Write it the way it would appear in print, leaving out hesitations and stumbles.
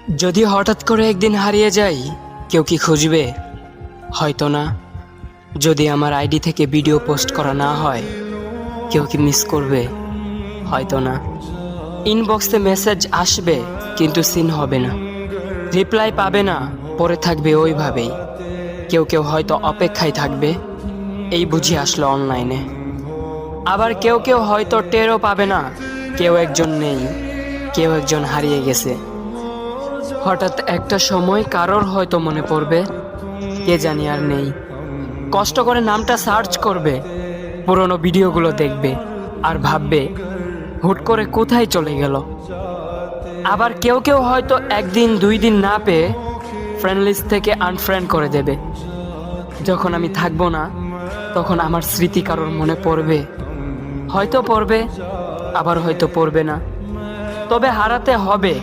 যদি হঠাৎ করে একদিন হারিয়ে যাই, কেউ কি খুঁজবে? হয়তো না। যদি আমার আইডি থেকে ভিডিও পোস্ট করা না হয়, কেউ কি মিস করবে? হয়তো না। ইনবক্সে মেসেজ আসবে কিন্তু সিন হবে না, রিপ্লাই পাবে না, পরে থাকবে ওইভাবেই। কেউ কেউ হয়তো অপেক্ষায় থাকবে, এই বুঝি আসলো অনলাইনে। আবার কেউ কেউ হয়তো টেরও পাবে না, কেউ একজন নেই, কেউ একজন হারিয়ে গেছে। হঠাৎ একটা সময় কারোর হয়তো মনে পড়বে, কে জানি আর নেই। কষ্ট করে নামটা সার্চ করবে, পুরনো ভিডিওগুলো দেখবে আর ভাববে হুট করে কোথায় চলে গেল। আবার কেউ কেউ হয়তো একদিন দুই দিন না পেয়ে ফ্রেন্ড লিস্ট থেকে আনফ্রেন্ড করে দেবে। যখন আমি থাকবো না, তখন আমার স্মৃতি কারোর মনে পড়বে, হয়তো পড়বে, আবার হয়তো পড়বে না। তবে হারাতে হবে